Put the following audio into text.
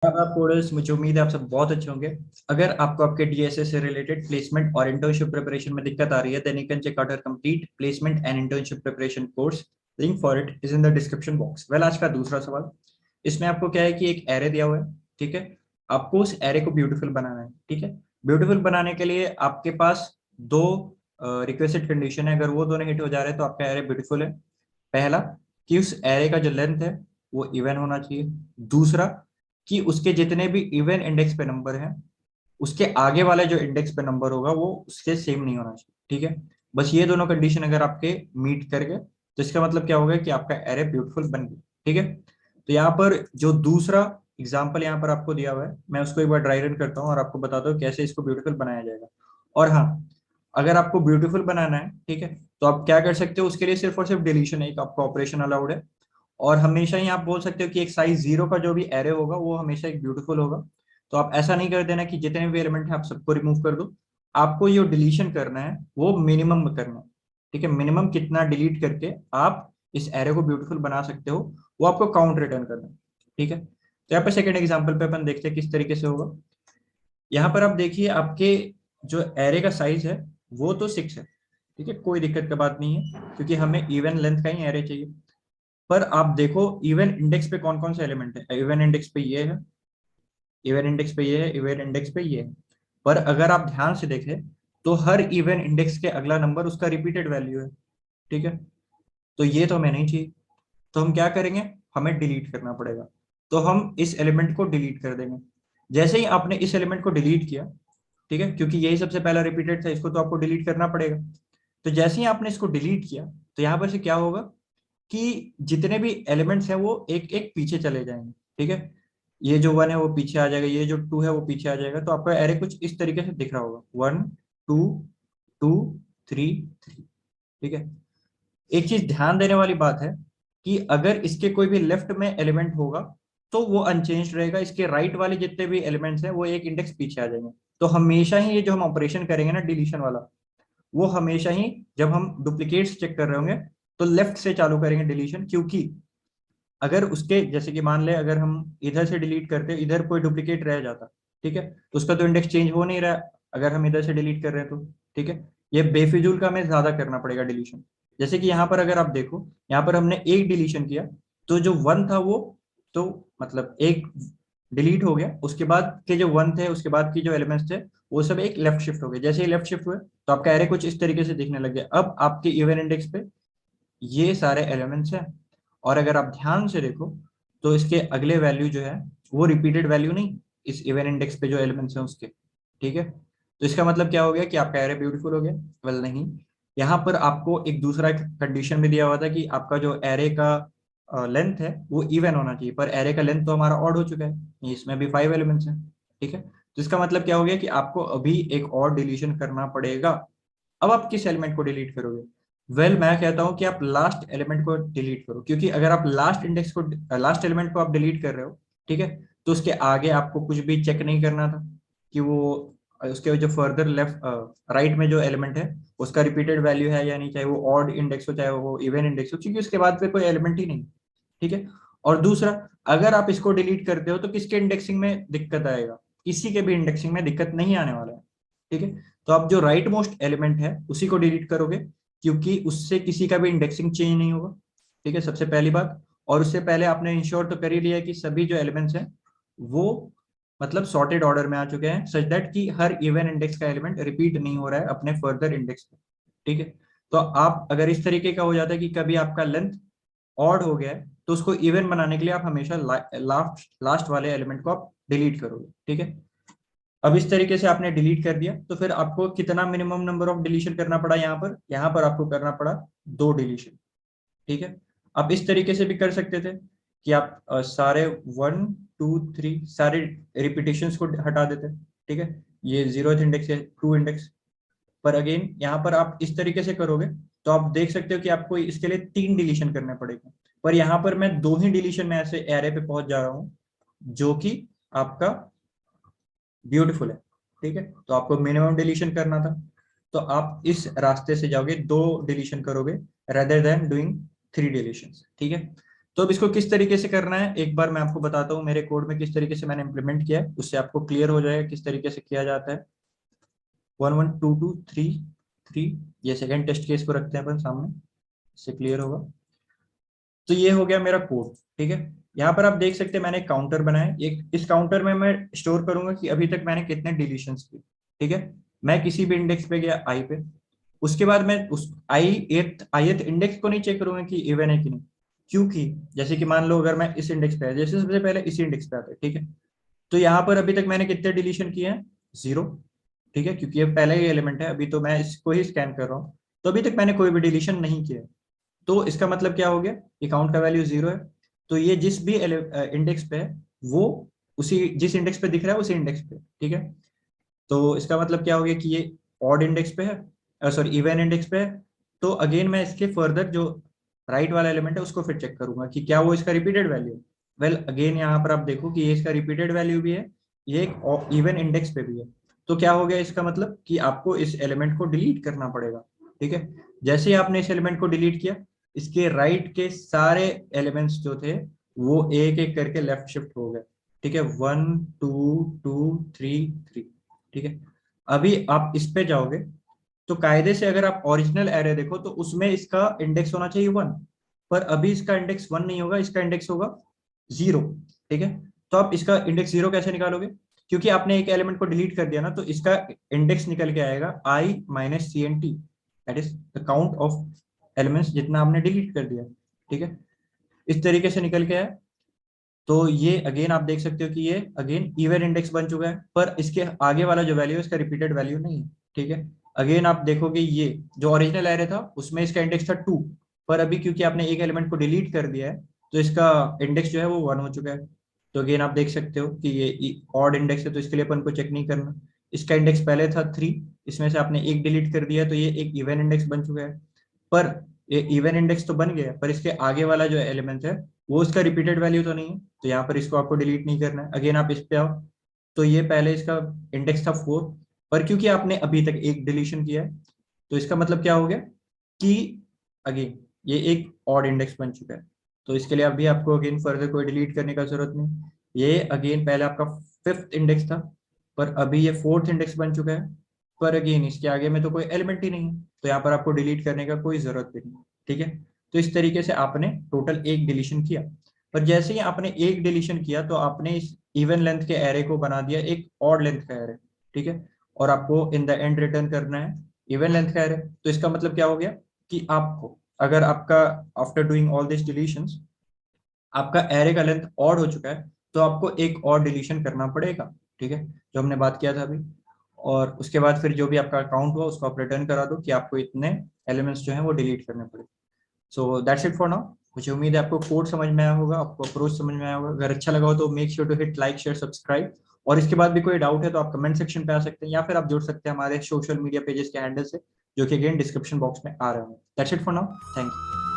आप कोर्स, मुझे उम्मीद है आप सब बहुत अच्छे होंगे। अगर आपको आपके डीएसए से रिलेटेड प्लेसमेंट और इंटर्नशिप प्रिपरेशन में दिक्कत आ रही है, then you can check out our complete placement and internship preparation course. Link for it is in the description box. Well, आज का दूसरा सवाल। इसमें आपको क्या है कि एक एरे दिया हुआ है, ठीक है। आपको उस एरे को ब्यूटीफुल बनाना है, ठीक है। ब्यूटीफुल बनाने के लिए आपके पास दो रिक्वेस्टेड कंडीशन है। अगर वो दोनों हिट हो जा रहे हैं तो आपका एरे ब्यूटीफुल है। पहला, कि उस एरे का जो लेंथ है वो इवन होना चाहिए। दूसरा, कि उसके जितने भी इवन इंडेक्स पे नंबर हैं, उसके आगे वाला जो इंडेक्स पे नंबर होगा वो उसके सेम नहीं होना चाहिए, ठीक है। बस ये दोनों कंडीशन अगर आपके मीट कर गए तो इसका मतलब क्या होगा कि आपका एरे ब्यूटीफुल बन गया, ठीक है। तो यहाँ पर जो दूसरा एग्जाम्पल यहाँ पर आपको दिया हुआ है, मैं उसको एक बार ड्राई रन करता हूँ और आपको बताता हूँ कैसे इसको ब्यूटीफुल बनाया जाएगा। और हाँ, अगर आपको ब्यूटीफुल बनाना है, ठीक है, तो आप क्या कर सकते हो उसके लिए, सिर्फ और सिर्फ डिलीशन एक आपका ऑपरेशन अलाउड है। और हमेशा ही आप बोल सकते हो कि एक साइज 0 का जो भी एरे होगा वो हमेशा एक ब्यूटीफुल होगा। तो आप ऐसा नहीं कर देना कि जितने भी एलिमेंट है आप सबको रिमूव कर दो। आपको जो डिलीशन करना है वो मिनिमम में करना है, ठीक है। मिनिमम कितना डिलीट करके आप इस एरे को ब्यूटीफुल बना सकते हो, वो आपको काउंट रिटर्न करना है, ठीक है। तो यहाँ पे सेकंड एग्जाम्पल पे अपन देखते हैं किस तरीके से होगा। यहाँ पर आप देखिए, आपके जो एरे का साइज है वो तो 6 है, ठीक है। कोई दिक्कत की बात नहीं है, क्योंकि हमें इवन लेंथ का ही एरे चाहिए। पर आप देखो इवन इंडेक्स पे कौन कौन से एलिमेंट है। इवन इंडेक्स पे ये है, इवन इंडेक्स पे ये है, इवन इंडेक्स पे ये है। पर अगर आप ध्यान से देखें तो हर इवन इंडेक्स के अगला नंबर उसका रिपीटेड वैल्यू है, ठीक है। तो ये तो हमें नहीं चाहिए। तो हम क्या करेंगे, हमें डिलीट करना पड़ेगा। तो हम इस एलिमेंट को डिलीट कर देंगे। जैसे ही आपने इस एलिमेंट को डिलीट किया, ठीक है, क्योंकि यही सबसे पहला रिपीटेड था, इसको तो आपको डिलीट करना पड़ेगा। तो जैसे ही आपने इसको डिलीट किया तो यहाँ पर से क्या होगा कि जितने भी एलिमेंट्स हैं वो एक एक पीछे चले जाएंगे, ठीक है। ये जो 1 है वो पीछे आ जाएगा, ये जो 2 है वो पीछे आ जाएगा। तो आपका एरे कुछ इस तरीके से दिख रहा होगा, 1 2 2 3 3, ठीक है। एक चीज ध्यान देने वाली बात है कि अगर इसके कोई भी लेफ्ट में एलिमेंट होगा तो वो अनचेंज रहेगा, इसके राइट वाले जितने भी एलिमेंट्स हैं वो एक इंडेक्स पीछे आ जाएंगे। तो हमेशा ही ये जो हम ऑपरेशन करेंगे ना डिलीशन वाला, वो हमेशा ही जब हम डुप्लीकेट्स चेक कर रहे होंगे तो लेफ्ट से चालू करेंगे डिलीशन। क्योंकि अगर उसके जैसे कि मान ले अगर हम इधर से डिलीट करते, इधर कोई डुप्लीकेट रह जाता, ठीक है, तो उसका तो इंडेक्स चेंज हो नहीं रहा है। अगर हम इधर से डिलीट कर रहे हैं तो, ठीक है, ये बेफिजूल का हमें ज्यादा करना पड़ेगा डिलीशन। जैसे कि यहाँ पर अगर आप देखो, यहाँ पर हमने एक डिलीशन किया, तो जो 1 था वो, तो मतलब एक डिलीट हो गया। उसके बाद के जो 1 थे, उसके बाद की जो एलिमेंट्स थे, वो सब एक लेफ्ट शिफ्ट हो गए। जैसे ही लेफ्ट शिफ्ट हुए तो आपका एरे कुछ इस तरीके से दिखने लग गया। अब आपके इवन इंडेक्स पे ये सारे एलिमेंट्स हैं। और अगर आप ध्यान से देखो तो इसके अगले वैल्यू जो है वो रिपीटेड वैल्यू नहीं, इस इवन इंडेक्स पे जो एलिमेंट्स हैं उसके, ठीक है। तो इसका मतलब क्या हो गया कि आपका एरे ब्यूटीफुल हो गया। वेल नहीं, यहाँ पर आपको एक दूसरा कंडीशन भी दिया हुआ था कि आपका जो एरे का लेंथ है वो इवन होना चाहिए। पर एरे का लेंथ तो हमारा ऑड हो चुका है, इसमें भी 5 एलिमेंट्स हैं, ठीक है। तो इसका मतलब क्या हो गया कि आपको अभी एक और डिलीशन करना पड़ेगा। अब आप किस एलिमेंट को डिलीट करोगे? वेल, मैं कहता हूं कि आप लास्ट एलिमेंट को डिलीट करो, क्योंकि अगर आप लास्ट एलिमेंट को आप डिलीट कर रहे हो, ठीक है, तो उसके आगे आपको कुछ भी चेक नहीं करना था कि वो उसके जो फर्दर लेफ्ट राइट में जो एलिमेंट है उसका रिपीटेड वैल्यू है या नहीं, चाहे वो ऑड इंडेक्स हो चाहे वो इवन इंडेक्स हो, क्योंकि उसके बाद फिर कोई एलिमेंट ही नहीं, ठीक है। और दूसरा, अगर आप इसको डिलीट करते हो तो किसके इंडेक्सिंग में दिक्कत आएगा? किसी के भी इंडेक्सिंग में दिक्कत नहीं आने वाला है, ठीक है। तो आप जो राइट मोस्ट एलिमेंट है उसी को डिलीट करोगे, क्योंकि उससे किसी का भी इंडेक्सिंग चेंज नहीं होगा, ठीक है, सबसे पहली बात। और उससे पहले आपने इंश्योर तो कर ही लिया कि सभी जो एलिमेंट्स हैं वो मतलब सॉर्टेड ऑर्डर में आ चुके हैं, सच दैट कि हर इवन इंडेक्स का एलिमेंट रिपीट नहीं हो रहा है अपने फर्दर इंडेक्स पे, ठीक है। तो आप अगर इस तरीके का हो जाता है कि कभी आपका लेंथ ऑड हो गया है तो उसको इवन बनाने के लिए आप हमेशा लास्ट लास्ट वाले एलिमेंट को आप डिलीट करोगे, ठीक है। अब इस तरीके से आपने डिलीट कर दिया तो फिर आपको कितना मिनिमम नंबर ऑफ डिलीशन करना पड़ा? यहाँ पर आपको करना पड़ा 2 डिलीशन, ठीक है। आप इस तरीके से भी कर सकते थे कि आप सारे 1 2 3 सारे रिपीटेशंस को हटा देते, ठीक है। ये 0th इंडेक्स है, 2 इंडेक्स। पर अगेन यहाँ पर आप इस तरीके से करोगे तो आप देख सकते हो कि आपको इसके लिए 3 डिलीशन करने पड़ेगा। पर यहाँ पर मैं 2 ही डिलीशन में ऐसे एरे पे पहुंच जा रहा हूँ जो कि आपका ब्यूटीफुल है, ठीक है। तो आपको मिनिमम डिलीशन करना था, तो आप इस रास्ते से जाओगे, 2 डिलीशन करोगे रेदर देन डूइंग 3 डिलीशन, ठीक है। तो अब इसको किस तरीके से करना है एक बार मैं आपको बताता हूँ मेरे कोड में किस तरीके से मैंने इंप्लीमेंट किया है, उससे आपको क्लियर हो जाएगा किस तरीके से किया जाता है। 1 1 2 2 3 3 ये सेकंड टेस्ट केस को रखते हैं अपन सामने, इससे क्लियर होगा। तो ये हो गया मेरा कोड, ठीक है। यहाँ पर आप देख सकते हैं मैंने एक काउंटर बनाया है, एक इस काउंटर में मैं स्टोर करूंगा कि अभी तक मैंने कितने डिलीशंस किए, ठीक है। मैं किसी भी इंडेक्स पे गया आई पे, उसके बाद मैं उस ith इंडेक्स को नहीं चेक करूंगा कि इवन है कि नहीं, क्योंकि जैसे कि मान लो अगर मैं इस इंडेक्स पे आया, जैसे सबसे पहले इसी इंडेक्स पे आता है, ठीक है। तो यहाँ पर अभी तक मैंने कितने डिलीशन किए हैं, 0, ठीक है, क्योंकि ये पहला ही एलिमेंट है, अभी तो मैं इसको ही स्कैन कर रहा हूँ, तो अभी तक मैंने कोई भी डिलीशन नहीं किया है। तो इसका मतलब क्या हो गया, ये काउंट का वैल्यू 0 है, तो ये जिस भी इंडेक्स पे है वो उसी जिस इंडेक्स पे दिख रहा है उसी इंडेक्स पे, ठीक है। तो इसका मतलब क्या हो गया कि ये ऑड इंडेक्स पे है, सॉरी इवन इंडेक्स पे है। तो अगेन मैं इसके फर्दर जो राइट वाला एलिमेंट है उसको फिर चेक करूंगा कि क्या वो इसका रिपीटेड वैल्यू है। वेल अगेन यहाँ पर आप देखो कि ये इसका रिपीटेड वैल्यू भी है, ये एक इवन इंडेक्स पे भी है। तो क्या हो गया इसका मतलब कि आपको इस एलिमेंट को डिलीट करना पड़ेगा, ठीक है। जैसे ही आपने इस एलिमेंट को डिलीट किया, इसके राइट के सारे एलिमेंट्स जो थे वो एक एक करके लेफ्ट शिफ्ट हो गए, ठीक है। 1 2 2 3 3, ठीक है। अभी आप इस पे जाओगे तो कायदे से अगर आप ओरिजिनल एरे देखो तो उसमें इसका इंडेक्स होना चाहिए 1, पर अभी इसका इंडेक्स 1 नहीं होगा, इसका इंडेक्स होगा 0, ठीक है। तो आप इसका इंडेक्स 0 कैसे निकालोगे, क्योंकि आपने एक एलिमेंट को डिलीट कर दिया ना, तो इसका इंडेक्स निकल के आएगा i minus C N T, that is the count of elements जितना आपने डिलीट कर दिया, ठीक है। इस तरीके से निकल के आया। तो ये अगेन आप देख सकते हो कि ये अगेन इवन इंडेक्स बन चुका है, पर इसके आगे वाला जो वैल्यू है इसका रिपीटेड वैल्यू नहीं है, ठीक है। अगेन आप देखोगे ये जो ओरिजिनल एरे था उसमें इसका इंडेक्स था 2, पर अभी क्योंकि आपने एक एलिमेंट को डिलीट कर दिया है तो इसका इंडेक्स जो है वो 1 हो चुका है। तो अगेन आप देख सकते हो कि ये ऑड इंडेक्स है, तो इसके लिए अपन को चेक नहीं करना। इसका इंडेक्स पहले था 3, इसमें से आपने एक डिलीट कर दिया तो ये एक इवन इंडेक्स बन चुका है। पर ये इवन इंडेक्स तो बन गया, पर इसके आगे वाला जो एलिमेंट है वो उसका रिपीटेड वैल्यू तो नहीं है, तो यहाँ पर इसको आपको डिलीट नहीं करना है। अगेन आप इस पे आओ, तो ये पहले इसका इंडेक्स था 4, पर क्योंकि आपने अभी तक एक डिलीशन किया है तो इसका मतलब क्या हो गया कि अगेन ये एक ऑड इंडेक्स बन चुका है। तो इसके लिए अभी आपको अगेन फर्दर कोई डिलीट करने का जरूरत नहीं। ये अगेन पहले आपका 5th इंडेक्स था, पर अभी ये 4th इंडेक्स बन चुका है, पर अगेन इसके आगे में तो कोई एलिमेंट ही नहीं है, तो यहाँ पर आपको डिलीट करने का कोई जरूरत भी नहीं, ठीक है। तो इस तरीके से आपने टोटल एक डिलीशन किया, पर जैसे ही आपने एक डिलीशन किया तो आपने इस इवन लेंथ के एरे को बना दिया एक ऑड लेंथ का एरे, ठीक है। और आपको इन द एंड रिटर्न करना है इवन लेंथ का एरे। तो इसका मतलब क्या हो गया कि आपको अगर आपका after doing all this deletions आपका एरे का लेंथ ऑड हो चुका है तो आपको एक और डिलीशन करना पड़ेगा, ठीक है, जो हमने बात किया था अभी। और उसके बाद फिर जो भी आपका अकाउंट हुआ उसको आप रिटर्न करा दो कि आपको इतने एलिमेंट्स जो हैं वो डिलीट करने पड़े। So that's it for now. मुझे उम्मीद है आपको कोड समझ में आया होगा, आपको अप्रोच समझ में आया होगा। अगर अच्छा लगा हो तो make sure to hit like share subscribe, और इसके बाद भी कोई डाउट है तो आप कमेंट सेक्शन पे आ सकते हैं या फिर आप जुड़ सकते हैं हमारे सोशल मीडिया पेजेस के हैंडल से, जो कि अगेन डिस्क्रिप्शन बॉक्स में आ रहे हैं। That's it for now, thank you.